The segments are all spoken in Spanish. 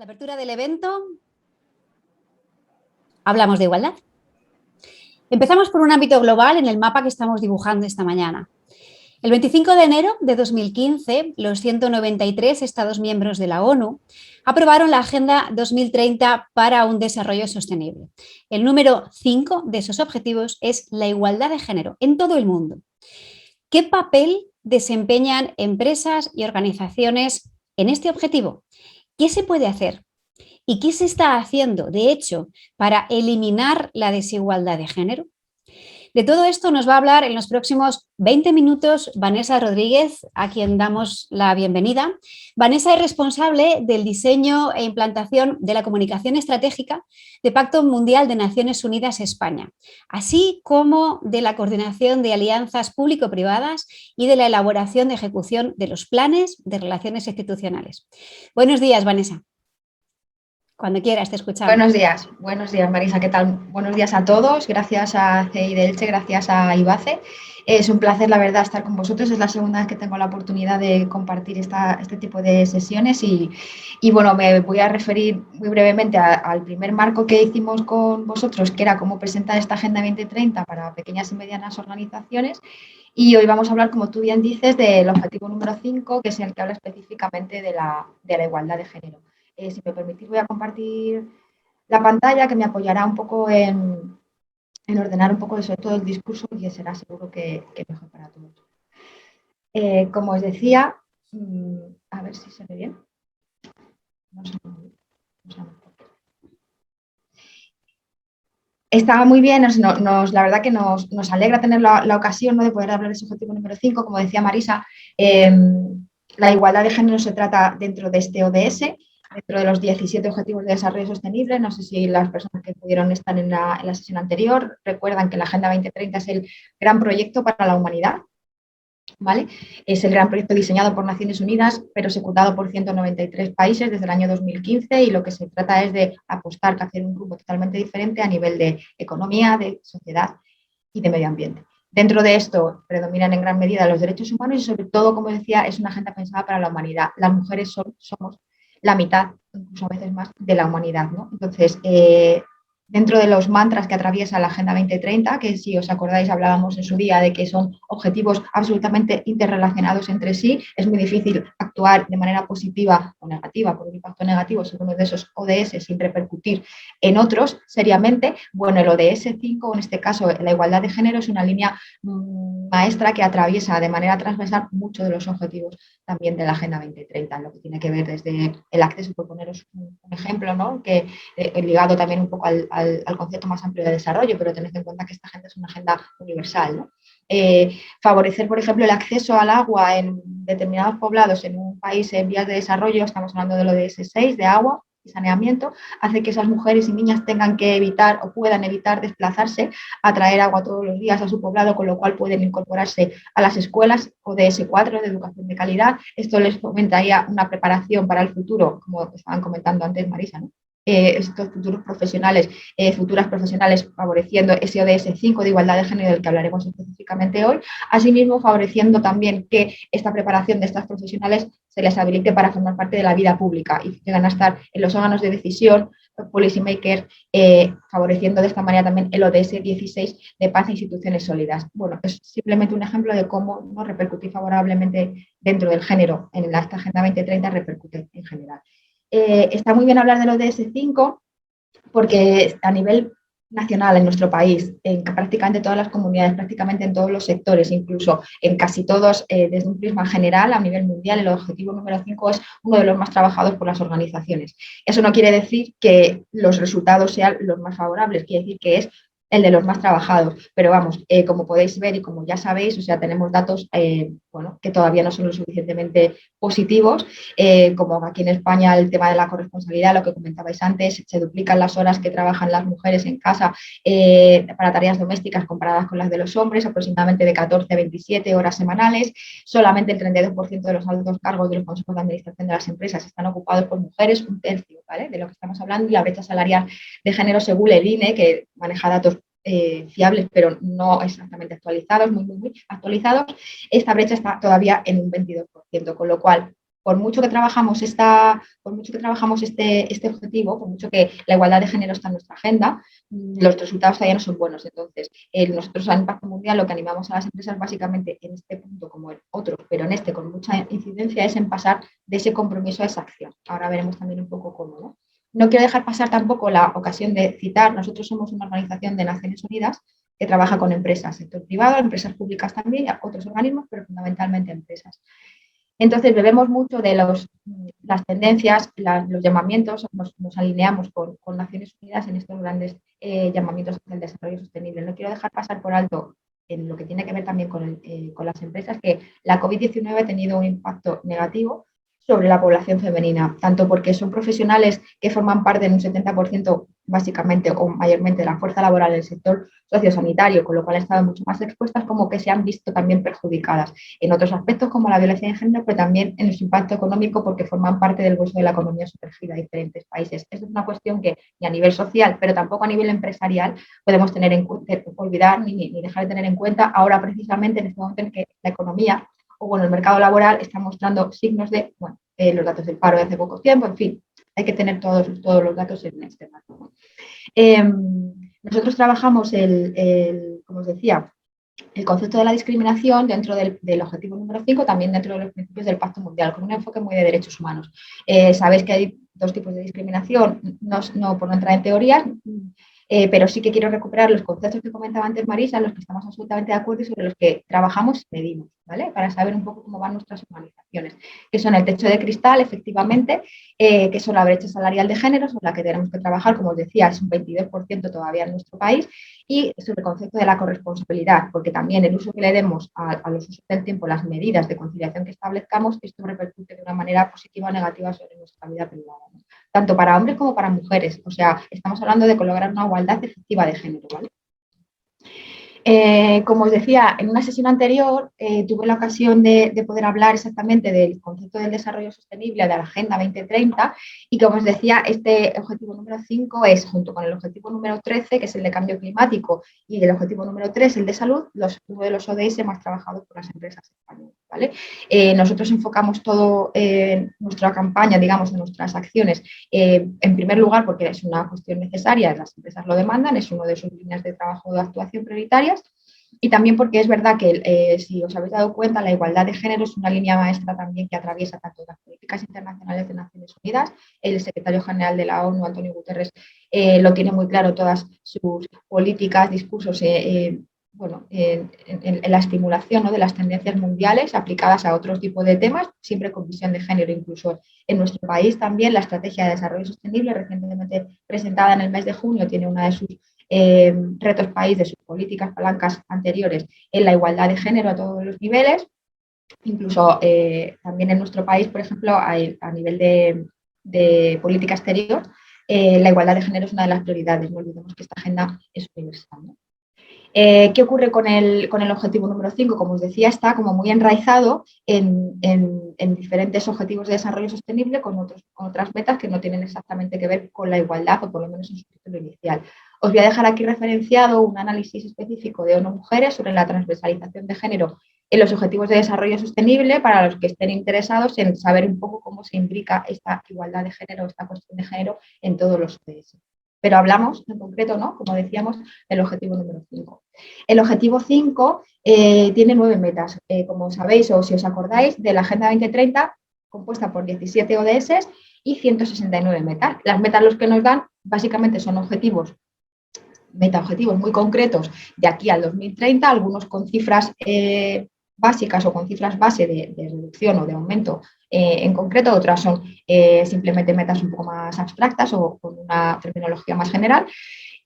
apertura del evento hablamos de igualdad. Empezamos por un ámbito global en el mapa que estamos dibujando esta mañana. El 25 de enero de 2015, los 193 Estados miembros de la ONU aprobaron la Agenda 2030 para un desarrollo sostenible. El número 5 de esos objetivos es la igualdad de género en todo el mundo. ¿Qué papel desempeñan empresas y organizaciones en este objetivo? ¿Qué se puede hacer? ¿Y qué se está haciendo, de hecho, para eliminar la desigualdad de género? De todo esto nos va a hablar en los próximos 20 minutos Vanessa Rodríguez, a quien damos la bienvenida. Vanessa es responsable del diseño e implantación de la comunicación estratégica de Pacto Mundial de Naciones Unidas España, así como de la coordinación de alianzas público-privadas y de la elaboración de ejecución de los planes de relaciones institucionales. Buenos días, Vanessa. Cuando quieras, te escuchamos. Buenos días Marisa, ¿qué tal? Buenos días a todos, gracias a CEI de Elche, gracias a IBACE. Es un placer, la verdad, estar con vosotros. Es la segunda vez que tengo la oportunidad de compartir este tipo de sesiones y bueno, me voy a referir muy brevemente al primer marco que hicimos con vosotros, que era cómo presentar esta Agenda 2030 para pequeñas y medianas organizaciones. Y hoy vamos a hablar, como tú bien dices, del objetivo número 5, que es el que habla específicamente de la igualdad de género. Si me permitís, voy a compartir la pantalla, que me apoyará un poco en ordenar un poco sobre todo el discurso y será seguro que mejor para todos. Como os decía, a ver si se ve bien. Estaba muy bien, la verdad que nos alegra tener la ocasión, ¿no?, de poder hablar de ese objetivo número 5. Como decía Marisa, la igualdad de género se trata dentro de este ODS, dentro de los 17 Objetivos de Desarrollo Sostenible. No sé si las personas que pudieron estar en la sesión anterior recuerdan que la Agenda 2030 es el gran proyecto para la humanidad, ¿vale? Es el gran proyecto diseñado por Naciones Unidas, pero ejecutado por 193 países desde el año 2015, y lo que se trata es de apostar, que hacer un grupo totalmente diferente a nivel de economía, de sociedad y de medio ambiente. Dentro de esto predominan en gran medida los derechos humanos y, sobre todo, como decía, es una agenda pensada para la humanidad. Las mujeres somos la mitad, incluso a veces más, de la humanidad, ¿no? Entonces, dentro de los mantras que atraviesa la Agenda 2030, que si os acordáis hablábamos en su día de que son objetivos absolutamente interrelacionados entre sí, es muy difícil actuar de manera positiva o negativa por un impacto negativo sobre uno de esos ODS sin repercutir en otros seriamente. Bueno, el ODS 5, en este caso la igualdad de género, es una línea maestra que atraviesa de manera transversal muchos de los objetivos también de la Agenda 2030, en lo que tiene que ver desde el acceso, por poneros un ejemplo, ¿no?, que ligado también un poco al concepto más amplio de desarrollo, pero tened en cuenta que esta agenda es una agenda universal, ¿no? Favorecer, por ejemplo, el acceso al agua en determinados poblados en un país en vías de desarrollo, estamos hablando de lo de ODS6, de agua y saneamiento, hace que esas mujeres y niñas tengan que evitar o puedan evitar desplazarse a traer agua todos los días a su poblado, con lo cual pueden incorporarse a las escuelas ODS4 de educación de calidad. Esto les fomentaría una preparación para el futuro, como estaban comentando antes Marisa, ¿no? Estos futuros profesionales, futuras profesionales, favoreciendo ese ODS 5 de igualdad de género, del que hablaremos específicamente hoy. Asimismo, favoreciendo también que esta preparación de estas profesionales se les habilite para formar parte de la vida pública y llegan a estar en los órganos de decisión, policy makers, favoreciendo de esta manera también el ODS 16 de paz e instituciones sólidas. Bueno, es simplemente un ejemplo de cómo no repercutir favorablemente dentro del género en esta Agenda 2030, repercute en general. Está muy bien hablar del ODS 5 porque a nivel nacional en nuestro país, en prácticamente todas las comunidades, prácticamente en todos los sectores, incluso en casi todos, desde un prisma general a nivel mundial, el objetivo número 5 es uno de los más trabajados por las organizaciones. Eso no quiere decir que los resultados sean los más favorables, quiere decir que es el de los más trabajados, pero vamos, como podéis ver y como ya sabéis, o sea, tenemos datos bueno, que todavía no son lo suficientemente positivos, como aquí en España el tema de la corresponsabilidad, lo que comentabais antes, se duplican las horas que trabajan las mujeres en casa para tareas domésticas comparadas con las de los hombres, aproximadamente de 14 a 27 horas semanales. Solamente el 32% de los altos cargos de los consejos de administración de las empresas están ocupados por mujeres, un tercio, ¿vale?, de lo que estamos hablando. Y la brecha salarial de género, según el INE, que maneja datos fiables pero no exactamente actualizados, muy actualizados, esta brecha está todavía en un 22%, con lo cual por mucho que trabajamos este objetivo, por mucho que la igualdad de género está en nuestra agenda, los resultados todavía no son buenos. Entonces, nosotros en Impacto Mundial lo que animamos a las empresas básicamente en este punto como en otros, pero en este con mucha incidencia, es en pasar de ese compromiso a esa acción. Ahora veremos también un poco cómo, ¿no? No quiero dejar pasar tampoco la ocasión de citar, nosotros somos una organización de Naciones Unidas que trabaja con empresas, sector privado, empresas públicas también, y otros organismos, pero fundamentalmente empresas. Entonces, bebemos mucho de las tendencias, los llamamientos, nos alineamos con Naciones Unidas en estos grandes llamamientos del desarrollo sostenible. No quiero dejar pasar por alto, en lo que tiene que ver también con las empresas, que la COVID-19 ha tenido un impacto negativo sobre la población femenina, tanto porque son profesionales que forman parte en un 70% básicamente o mayormente de la fuerza laboral en el sector sociosanitario, con lo cual han estado mucho más expuestas, como que se han visto también perjudicadas en otros aspectos como la violencia de género, pero también en su impacto económico porque forman parte del hueso de la economía sumergida de diferentes países. Esto es una cuestión que ni a nivel social, pero tampoco a nivel empresarial podemos tener en cuenta, olvidar ni dejar de tener en cuenta ahora precisamente en este momento en que la economía o bueno, el mercado laboral está mostrando signos de, bueno, los datos del paro de hace poco tiempo, en fin, hay que tener todos los datos en este marco. Nosotros trabajamos como os decía, el concepto de la discriminación dentro del objetivo número 5, también dentro de los principios del Pacto Mundial, con un enfoque muy de derechos humanos. Sabéis que hay dos tipos de discriminación, no por no entrar en teorías, pero sí que quiero recuperar los conceptos que comentaba antes Marisa, en los que estamos absolutamente de acuerdo y sobre los que trabajamos y medimos, ¿vale? Para saber un poco cómo van nuestras organizaciones, que son el techo de cristal, efectivamente, que son la brecha salarial de género, sobre la que tenemos que trabajar, como os decía, es un 22% todavía en nuestro país, y sobre el concepto de la corresponsabilidad, porque también el uso que le demos a los usos del tiempo, las medidas de conciliación que establezcamos, esto repercute de una manera positiva o negativa sobre nuestra vida privada, ¿no? Tanto para hombres como para mujeres. O sea, estamos hablando de lograr una igualdad efectiva de género, ¿vale? Como os decía, en una sesión anterior tuve la ocasión de poder hablar exactamente del concepto del desarrollo sostenible de la Agenda 2030 y como os decía, este objetivo número 5 es, junto con el objetivo número 13, que es el de cambio climático, y el objetivo número 3, el de salud, uno de los ODS más trabajados por las empresas españolas, ¿vale? Nosotros enfocamos todo nuestra campaña, digamos, en nuestras acciones, en primer lugar porque es una cuestión necesaria, las empresas lo demandan, es una de sus líneas de trabajo de actuación prioritarias, y también porque es verdad que, si os habéis dado cuenta, la igualdad de género es una línea maestra también que atraviesa tanto las políticas internacionales de Naciones Unidas. El secretario general de la ONU, Antonio Guterres, lo tiene muy claro, todas sus políticas, discursos, bueno, en la estimulación, ¿no?, de las tendencias mundiales aplicadas a otros tipos de temas, siempre con visión de género, incluso en nuestro país también. La Estrategia de Desarrollo Sostenible, recientemente presentada en el mes de junio, tiene una de sus retos país, de sus políticas palancas anteriores, en la igualdad de género a todos los niveles. Incluso también en nuestro país, por ejemplo, a nivel de política exterior, la igualdad de género es una de las prioridades. No olvidemos que esta agenda es universal, ¿no? ¿Qué ocurre con el objetivo número 5? Como os decía, está como muy enraizado en diferentes objetivos de desarrollo sostenible con otras metas que no tienen exactamente que ver con la igualdad, o por lo menos en su título inicial. Os voy a dejar aquí referenciado un análisis específico de ONU Mujeres sobre la transversalización de género en los objetivos de desarrollo sostenible, para los que estén interesados en saber un poco cómo se imbrica esta igualdad de género, esta cuestión de género en todos los ODS. Pero hablamos en concreto, ¿no?, como decíamos, del objetivo número 5. El objetivo 5 tiene 9 metas, como sabéis o si os acordáis, de la Agenda 2030, compuesta por 17 ODS y 169 metas. Las metas los que nos dan básicamente son metaobjetivos muy concretos de aquí al 2030, algunos con cifras básicas o con cifras base de reducción o de aumento en concreto, otras son simplemente metas un poco más abstractas o con una terminología más general,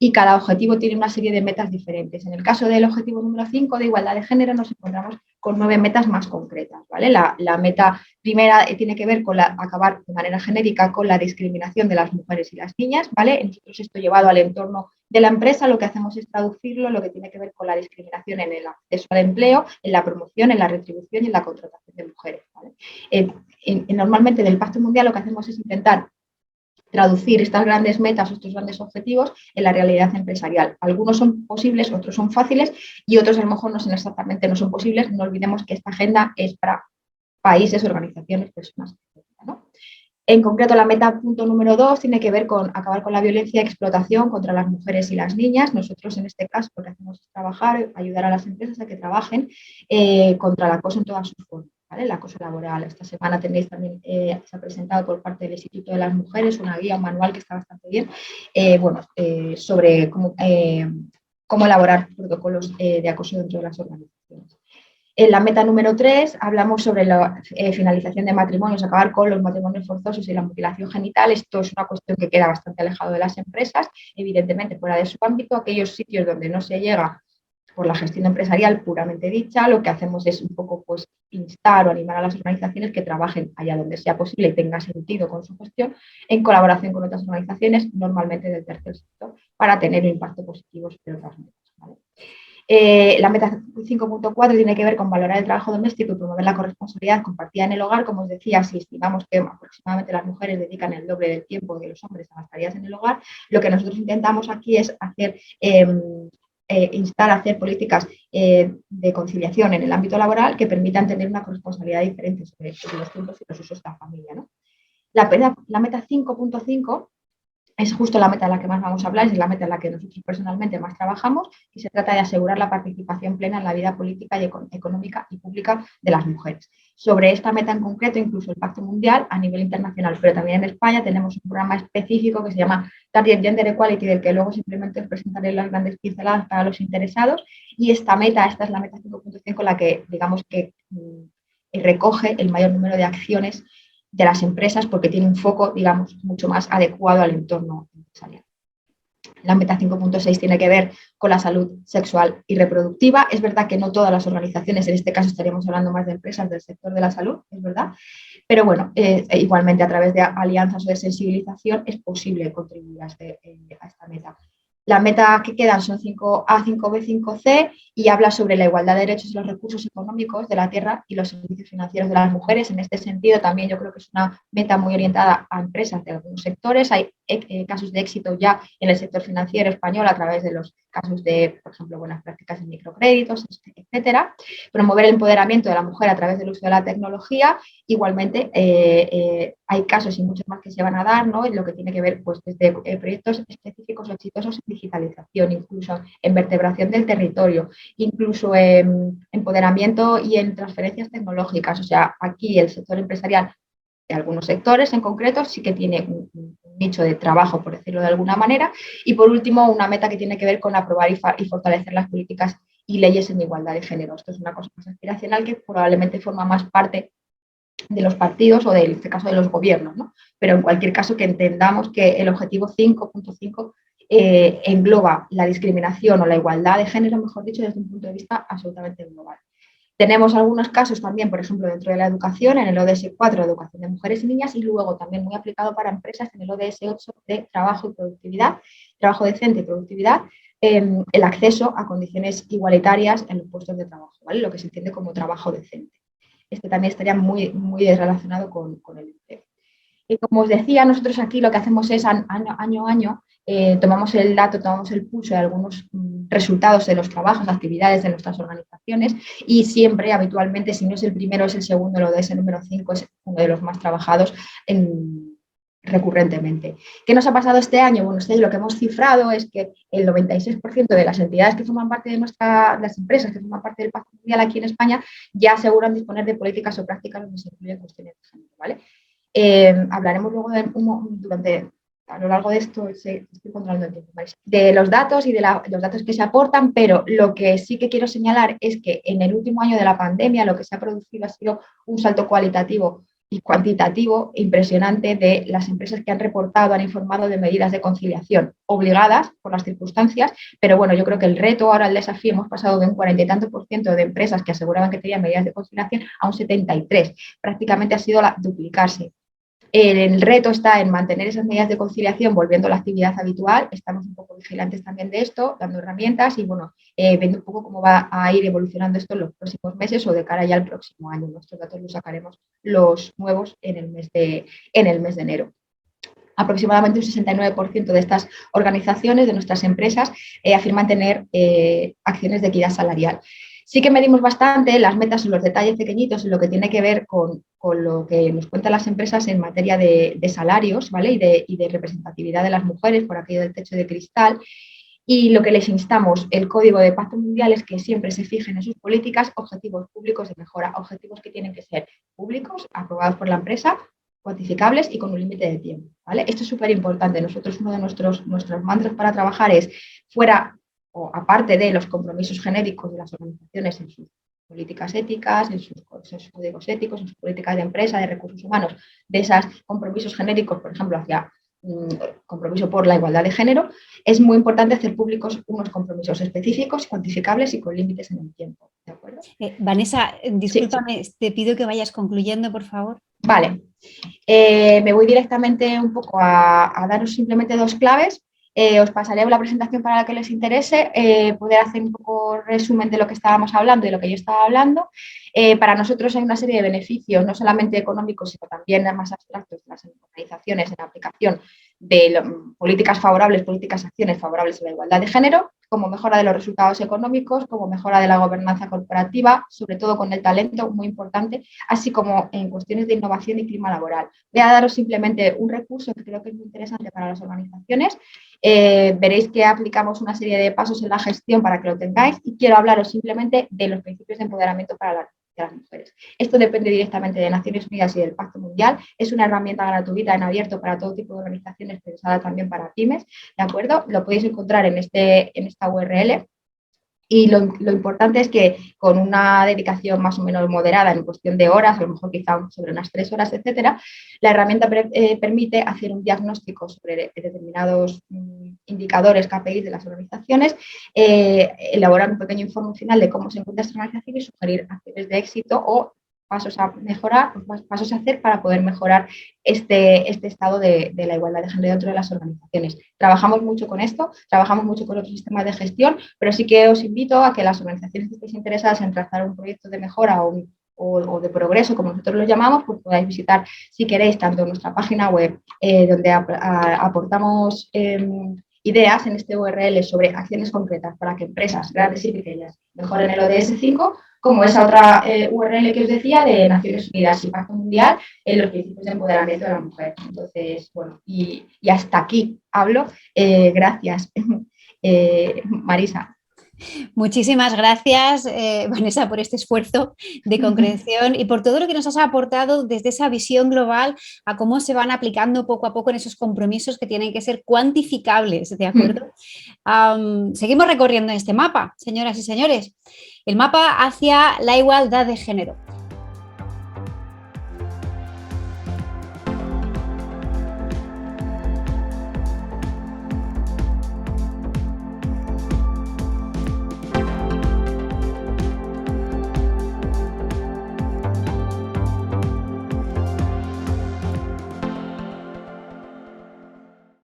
y cada objetivo tiene una serie de metas diferentes. En el caso del objetivo número 5 de igualdad de género nos encontramos con 9 metas más concretas, ¿vale? La meta primera tiene que ver con acabar de manera genérica con la discriminación de las mujeres y las niñas, ¿vale? Nosotros, esto llevado al entorno de la empresa, lo que hacemos es traducirlo, lo que tiene que ver con la discriminación en el acceso al empleo, en la promoción, en la retribución y en la contratación de mujeres, ¿vale? Normalmente en el Pacto Mundial lo que hacemos es intentar traducir estas grandes metas, estos grandes objetivos en la realidad empresarial. Algunos son posibles, otros son fáciles y otros a lo mejor no son exactamente, no son posibles. No olvidemos que esta agenda es para países, organizaciones, personas, etcétera, ¿no? En concreto, la meta punto número 2 tiene que ver con acabar con la violencia y explotación contra las mujeres y las niñas. Nosotros, en este caso, lo que hacemos es trabajar, ayudar a las empresas a que trabajen contra el acoso en todas sus formas, ¿vale? El acoso laboral. Esta semana tenéis también, se ha presentado por parte del Instituto de las Mujeres una guía, un manual que está bastante bien, sobre cómo elaborar protocolos de acoso dentro de las organizaciones. En la meta número 3 hablamos sobre la finalización de matrimonios, acabar con los matrimonios forzosos y la mutilación genital. Esto es una cuestión que queda bastante alejado de las empresas, evidentemente fuera de su ámbito. Aquellos sitios donde no se llega por la gestión empresarial puramente dicha, lo que hacemos es un poco pues, instar o animar a las organizaciones que trabajen allá donde sea posible y tenga sentido con su gestión, en colaboración con otras organizaciones, normalmente del tercer sector, para tener un impacto positivo sobre otras metas, ¿vale? La meta 5.4 tiene que ver con valorar el trabajo doméstico y promover la corresponsabilidad compartida en el hogar. Como os decía, si estimamos que aproximadamente las mujeres dedican el doble del tiempo de los hombres a las tareas en el hogar, lo que nosotros intentamos aquí es instar a hacer políticas de conciliación en el ámbito laboral que permitan tener una corresponsabilidad diferente sobre los tiempos y los usos de la familia, ¿no? La meta 5.5 es justo la meta de la que más vamos a hablar, es la meta en la que nosotros personalmente más trabajamos y se trata de asegurar la participación plena en la vida política y económica y pública de las mujeres. Sobre esta meta en concreto, incluso el Pacto Mundial a nivel internacional, pero también en España tenemos un programa específico que se llama Target Gender Equality, del que luego simplemente os presentaré las grandes pinceladas para los interesados. Y esta es la meta 5.5, la que digamos que recoge el mayor número de acciones de las empresas porque tiene un foco, digamos, mucho más adecuado al entorno empresarial. La meta 5.6 tiene que ver con la salud sexual y reproductiva. Es verdad que no todas las organizaciones, en este caso estaríamos hablando más de empresas del sector de la salud, es verdad, pero bueno, igualmente a través de alianzas o de sensibilización es posible contribuir a esta meta. La meta que quedan son 5A, 5B, 5C y habla sobre la igualdad de derechos y los recursos económicos de la tierra y los servicios financieros de las mujeres. En este sentido, también yo creo que es una meta muy orientada a empresas de algunos sectores. Hay casos de éxito ya en el sector financiero español a través de los casos de, por ejemplo, buenas prácticas en microcréditos, etcétera. Promover el empoderamiento de la mujer a través del uso de la tecnología. Igualmente, hay casos y muchos más que se van a dar, ¿no? En lo que tiene que ver pues, desde proyectos específicos o exitosos en digitalización, incluso en vertebración del territorio, incluso en empoderamiento y en transferencias tecnológicas. O sea, aquí el sector empresarial de algunos sectores en concreto sí que tiene un nicho de trabajo, por decirlo de alguna manera. Y por último, una meta que tiene que ver con aprobar y fortalecer las políticas y leyes en igualdad de género. Esto es una cosa más aspiracional que probablemente forma más parte de los partidos o, en este caso, de los gobiernos, ¿no? Pero en cualquier caso que entendamos que el objetivo 5.5 engloba la discriminación o la igualdad de género, mejor dicho, desde un punto de vista absolutamente global. Tenemos algunos casos también, por ejemplo, dentro de la educación, en el ODS 4, educación de mujeres y niñas, y luego también muy aplicado para empresas en el ODS 8 de trabajo y productividad, trabajo decente y productividad, el acceso a condiciones igualitarias en los puestos de trabajo, ¿vale? Lo que se entiende como trabajo decente. Este también estaría muy relacionado con el empleo. Y como os decía, nosotros aquí lo que hacemos es año a año, tomamos el dato, tomamos el pulso de algunos resultados de los trabajos, actividades de nuestras organizaciones y siempre, habitualmente, si no es el primero, es el segundo, lo de ese número 5 es uno de los más trabajados recurrentemente. ¿Qué nos ha pasado este año? Bueno, lo que hemos cifrado es que el 96% de las entidades que forman parte de las empresas que forman parte del Pacto Mundial aquí en España ya aseguran disponer de políticas o prácticas donde se incluyen cuestiones de género, ¿vale? Hablaremos luego a lo largo de esto, estoy controlando el tiempo, ¿vale? De los datos y de los datos que se aportan, pero lo que sí que quiero señalar es que en el último año de la pandemia lo que se ha producido ha sido un salto cualitativo y cuantitativo impresionante de las empresas que han reportado, han informado de medidas de conciliación obligadas por las circunstancias, pero bueno, yo creo que el reto, ahora el desafío, hemos pasado de un 40 y tanto por ciento de empresas que aseguraban que tenían medidas de conciliación a un 73%, prácticamente ha sido duplicarse. El reto está en mantener esas medidas de conciliación volviendo a la actividad habitual. Estamos un poco vigilantes también de esto, dando herramientas y bueno, viendo un poco cómo va a ir evolucionando esto en los próximos meses o de cara ya al próximo año. Nuestros datos los sacaremos los nuevos en el mes de enero. Aproximadamente un 69% de estas organizaciones, de nuestras empresas, afirman tener acciones de equidad salarial. Sí que medimos bastante las metas en los detalles pequeñitos en lo que tiene que ver con lo que nos cuentan las empresas en materia de salarios, ¿vale? Y de representatividad de las mujeres por aquello del techo de cristal. Y lo que les instamos, el Código de Pacto Mundial, es que siempre se fijen en sus políticas objetivos públicos de mejora, objetivos que tienen que ser públicos, aprobados por la empresa, cuantificables y con un límite de tiempo, ¿vale? Esto es súper importante. Nosotros, uno de nuestros mantras para trabajar es fuera o aparte de los compromisos genéricos de las organizaciones en sus políticas éticas, en sus códigos éticos, en sus políticas de empresa, de recursos humanos, de esos compromisos genéricos, por ejemplo, hacia compromiso por la igualdad de género, es muy importante hacer públicos unos compromisos específicos, cuantificables y con límites en el tiempo. ¿De acuerdo? Vanessa, discúlpame, Sí. te pido que vayas concluyendo, por favor. Vale. Me voy directamente un poco a daros simplemente dos claves. Os pasaré la presentación para la que les interese, poder hacer un poco resumen de lo que estábamos hablando y lo que yo estaba hablando. Para nosotros hay una serie de beneficios, no solamente económicos, sino también más abstractos de las organizaciones en la aplicación de políticas favorables, políticas, acciones favorables a la igualdad de género, como mejora de los resultados económicos, como mejora de la gobernanza corporativa, sobre todo con el talento, muy importante, así como en cuestiones de innovación y clima laboral. Voy a daros simplemente un recurso que creo que es muy interesante para las organizaciones. Veréis que aplicamos una serie de pasos en la gestión para que lo tengáis y quiero hablaros simplemente de los principios de empoderamiento para las mujeres. Esto depende directamente de Naciones Unidas y del Pacto Mundial. Es una herramienta gratuita en abierto para todo tipo de organizaciones, pensada también para pymes, ¿de acuerdo? Lo podéis encontrar en esta URL. Y lo importante es que con una dedicación más o menos moderada, en cuestión de horas, a lo mejor quizá sobre unas 3 horas, etcétera, la herramienta permite hacer un diagnóstico sobre determinados indicadores, KPIs de las organizaciones, elaborar un pequeño informe final de cómo se encuentra esta organización y sugerir acciones de éxito o pasos a mejorar, pasos a hacer para poder mejorar este estado de la igualdad de género dentro de las organizaciones. Trabajamos mucho con esto, trabajamos mucho con otros sistemas de gestión, pero sí que os invito a que las organizaciones que estéis interesadas en trazar un proyecto de mejora o de progreso, como nosotros lo llamamos, pues podáis visitar, si queréis, tanto nuestra página web, donde aportamos ideas en este URL sobre acciones concretas para que empresas grandes y pequeñas mejoren el ODS 5, como esa otra URL que os decía de Naciones Unidas y Pacto Mundial en los principios de empoderamiento de la mujer. Entonces, bueno, y hasta aquí hablo. Gracias, Marisa. Muchísimas gracias, Vanessa, por este esfuerzo de concreción y por todo lo que nos has aportado desde esa visión global a cómo se van aplicando poco a poco en esos compromisos que tienen que ser cuantificables, ¿de acuerdo? Seguimos recorriendo este mapa, señoras y señores, el mapa hacia la igualdad de género.